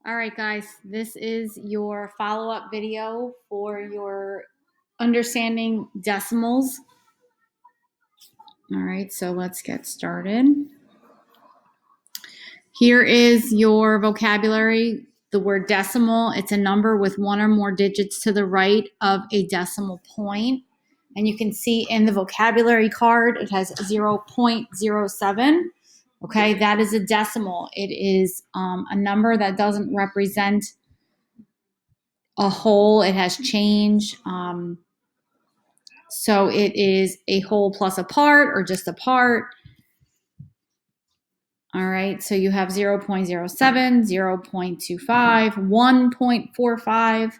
All right, guys, this is your follow-up video for your understanding decimals. All right, so let's get started. Here is your vocabulary. The word decimal, it's a number with one or more digits to the right of a decimal point. And you can see in the vocabulary card, it has 0.07. Okay, that is a decimal. It is a number that doesn't represent a whole. It has change. So it is a whole plus a part or just a part. All right, so you have 0.07, 0.25, 1.45.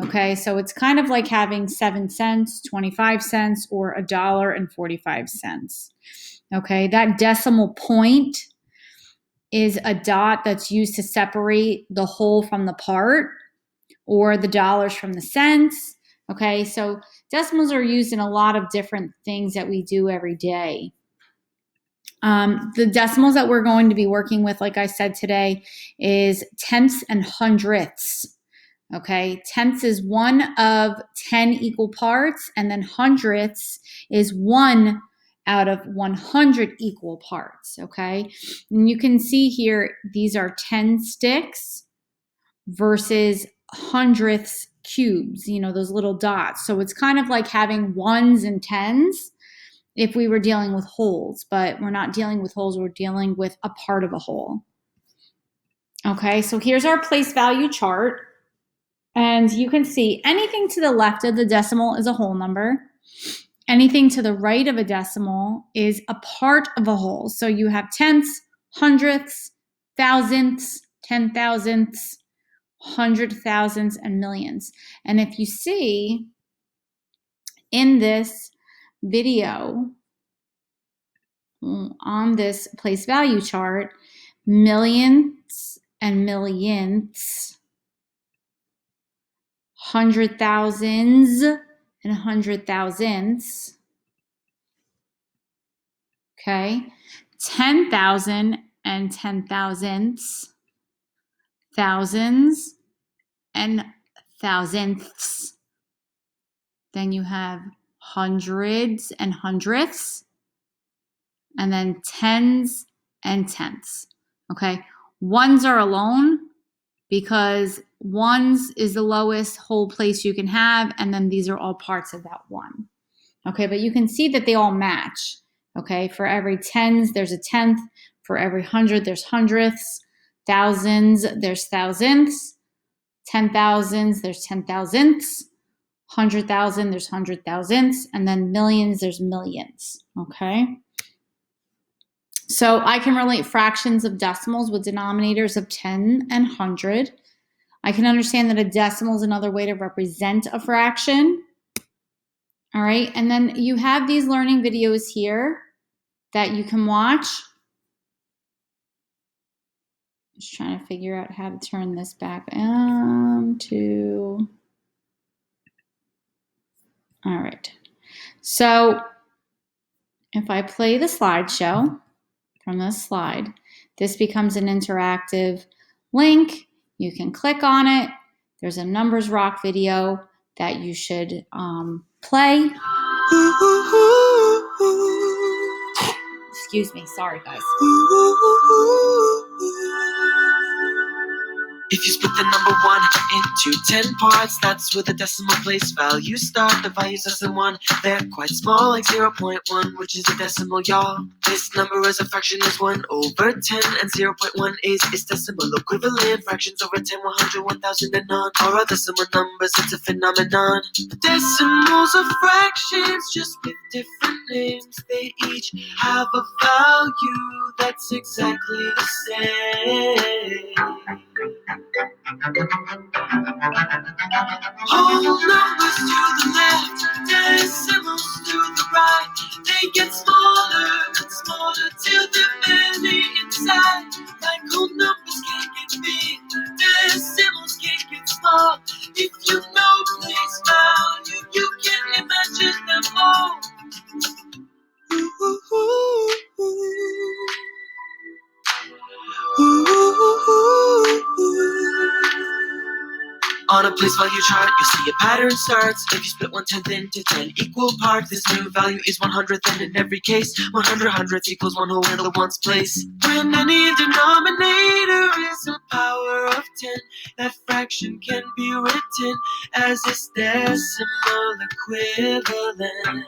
Okay, so it's kind of like having 7 cents, 25 cents, or $1.45. Okay, that decimal point is a dot that's used to separate the whole from the part, or the dollars from the cents. Okay, so decimals are used in a lot of different things that we do every day. The decimals that we're going to be working with, like I said today, is tenths and hundredths. Okay, tenths is one of 10 equal parts, and then hundredths is one out of 100 equal parts. Okay, and you can see here, these are 10 sticks versus hundredths cubes, those little dots. So it's kind of like having ones and tens if we were dealing with wholes, but we're not dealing with wholes, we're dealing with a part of a whole. Okay, so here's our place value chart. And you can see anything to the left of the decimal is a whole number. Anything to the right of a decimal is a part of a whole. So you have tenths, hundredths, thousandths, 10,000ths, 100,000s, and millions. And if you see in this video on this place value chart, millions and millionths, 100,000s and 100,000ths, okay, 10,000 and 10,000ths, thousands and thousandths. Then you have hundreds and hundredths, and then tens and tenths. Okay, ones are alone because ones is the lowest whole place you can have, and then these are all parts of that one. Okay, but you can see that they all match. Okay, for every tens, there's a tenth. For every hundred, there's hundredths. Thousands, there's thousandths. 10,000s, there's 10,000ths. 100,000, there's 100,000ths. And then millions, there's millions. Okay. So I can relate fractions of decimals with denominators of 10 and 100. I can understand that a decimal is another way to represent a fraction. All right, and then you have these learning videos here that you can watch. Just trying to figure out how to turn this back to. All right, so if I play the slideshow from this slide, this becomes an interactive link. You can click on it. There's a Numbers Rock video that you should play. Excuse me, sorry guys. If you split the number 1 into 10 parts, that's where the decimal place value start. The values less than 1, they're quite small, like 0.1, which is a decimal, y'all. This number as a fraction is 1 over 10, and 0.1 is its decimal equivalent. Fractions over 10, 100, 1,000, and on are all decimal numbers, it's a phenomenon. Decimals are fractions, just with different names. They each have a value that's exactly the same. Whole numbers to the left, decimals to the right. They get smaller and smaller till they're barely inside. Like whole numbers can't get big, decimals can't get small. If you know place value, you can imagine them all. On a place value chart, you'll see a pattern starts. If you split 1/10 into 10 equal parts, this new value is 100th, and in every case, 100 hundredths equals one whole in the ones place. When any denominator is a power of 10, that fraction can be written as its decimal equivalent.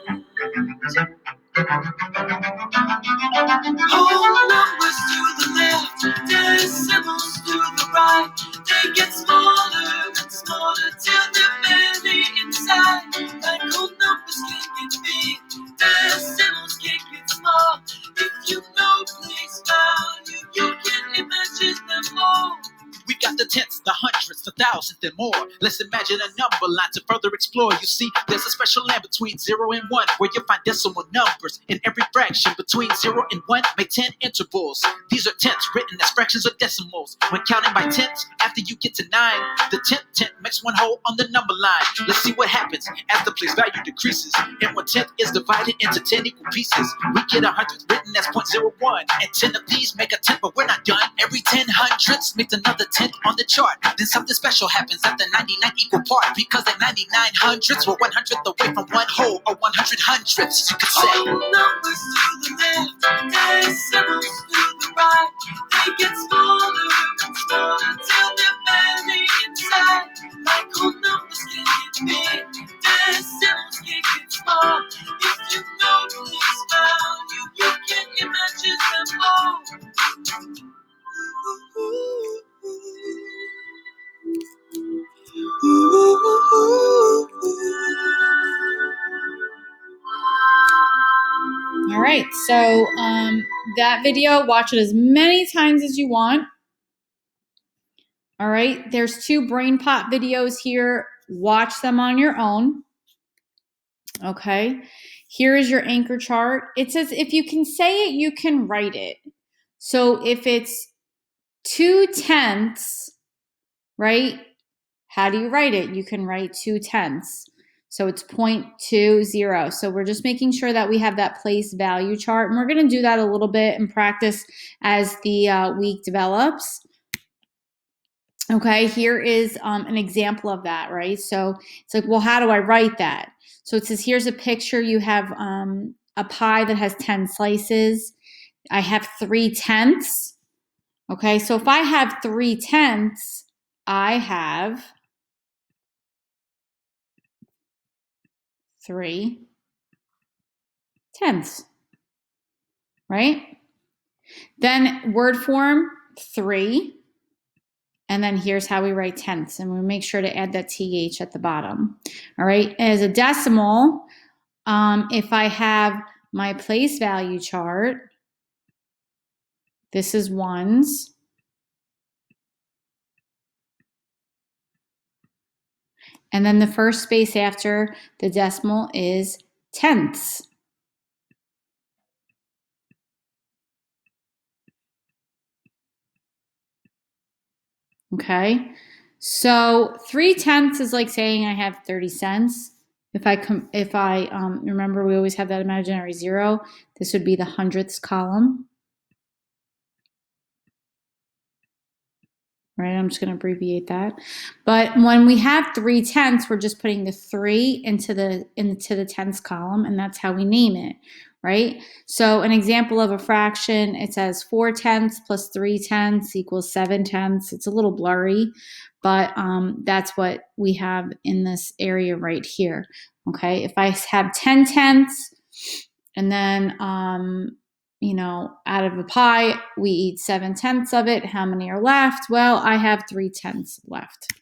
Whole numbers to the left, decimals to the right. They get smaller and smaller till they're barely inside. Like whole numbers can get big, decimals can get small. If you know place value, you can imagine them all. We got the tenths, the hundredths, the thousandths, and more. Let's imagine a number line to further explore. You see, there's a special line between 0 and 1 where you find decimal numbers. In every fraction between 0 and 1, make 10 intervals. These are tenths written as fractions or decimals. When counting by tenths, after you get to 9, the 10th makes one whole on the number line. Let's see what happens as the place value decreases. And 1/10 is divided into 10 equal pieces. We get 100 written as 0.01. And 10 of these make a 10, but we're not done. Every 10 hundredths makes another 10 on the chart. Then something special happens at the 99 equal part, because the 99 hundredths were 100th away from one whole, or 100 hundredths, you could say. All numbers to the left, decimals to the right. They get smaller and smaller till they're barely inside. Like whole numbers can get big, decimals can get small. If you know this value, you can imagine them all. All right, so that video, watch it as many times as you want. All right, there's 2 BrainPot videos here. Watch them on your own. Okay, here is your anchor chart. It says if you can say it, you can write it. So if it's 2/10, right? How do you write it? You can write 2/10. So it's 0.20. So we're just making sure that we have that place value chart. And we're going to do that a little bit in practice as the week develops. Okay, here is an example of that, right? So it's like, well, how do I write that? So it says, here's a picture. You have a pie that has 10 slices. I have 3/10. Okay, so if I have 3/10, I have 3/10, right? Then word form, 3. And then here's how we write tenths. And we make sure to add that TH at the bottom. All right, as a decimal, if I have my place value chart, this is ones. And then the first space after the decimal is tenths. Okay, so 3/10 is like saying I have 30 cents. If I remember, we always have that imaginary 0. This would be the hundredths column. Right, I'm just going to abbreviate that. But when we have 3/10, we're just putting the 3 into the tenths column, and that's how we name it, right? So an example of a fraction, it says 4/10 plus 3/10 equals 7/10. It's a little blurry, but that's what we have in this area right here. Okay, if I have 10/10, and then you know, out of a pie, we eat 7/10 of it. How many are left? Well, I have 3/10 left.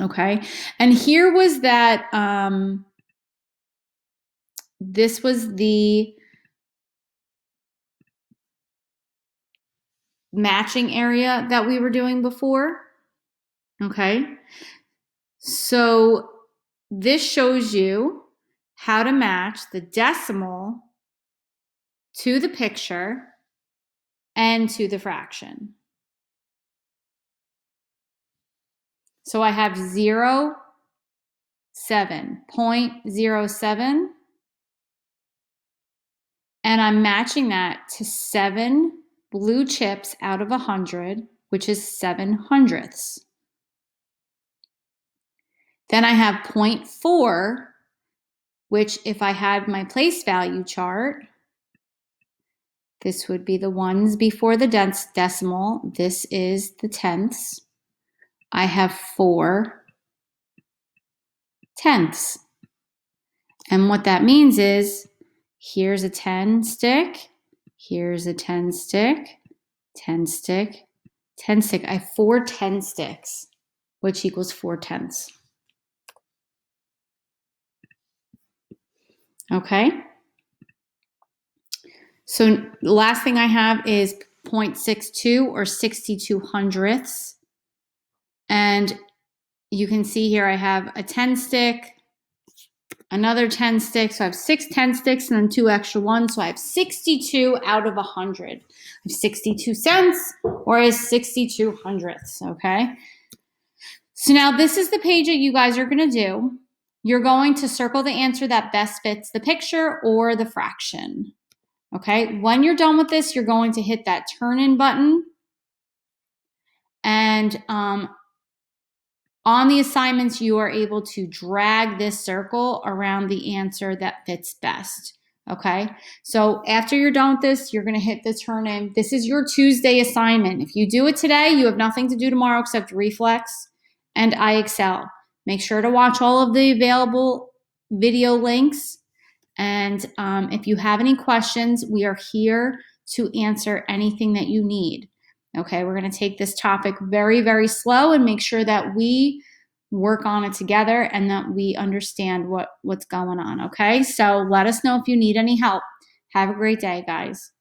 Okay, and here was that, this was the matching area that we were doing before. Okay, so this shows you how to match the decimal to the picture and to the fraction. So I have 0.07, and I'm matching that to 7 blue chips out of 100, which is 7 hundredths. Then I have 0.4, which if I had my place value chart, this would be the ones before the decimal. This is the tenths. I have 4 tenths. And what that means is here's a 10 stick, here's a 10 stick, 10 stick, 10 stick. I have 4 10 sticks, which equals 4 tenths. Okay. So the last thing I have is 0.62 or 62 hundredths. And you can see here I have a 10 stick, another 10 sticks. So I have 6 10 sticks and then 2 extra ones. So I have 62 out of 100. I have 62 cents or is 62 hundredths. Okay. So now this is the page that you guys are going to do. You're going to circle the answer that best fits the picture or the fraction. Okay. When you're done with this, you're going to hit that turn in button. And on the assignments, you are able to drag this circle around the answer that fits best. Okay, so after you're done with this, you're going to hit the turn in. This is your Tuesday assignment. If you do it today, you have nothing to do tomorrow except Reflex and iExcel. Make sure to watch all of the available video links. And if you have any questions, we are here to answer anything that you need. Okay, we're going to take this topic very, very slow and make sure that we work on it together and that we understand what's going on. Okay, so let us know if you need any help. Have a great day, guys.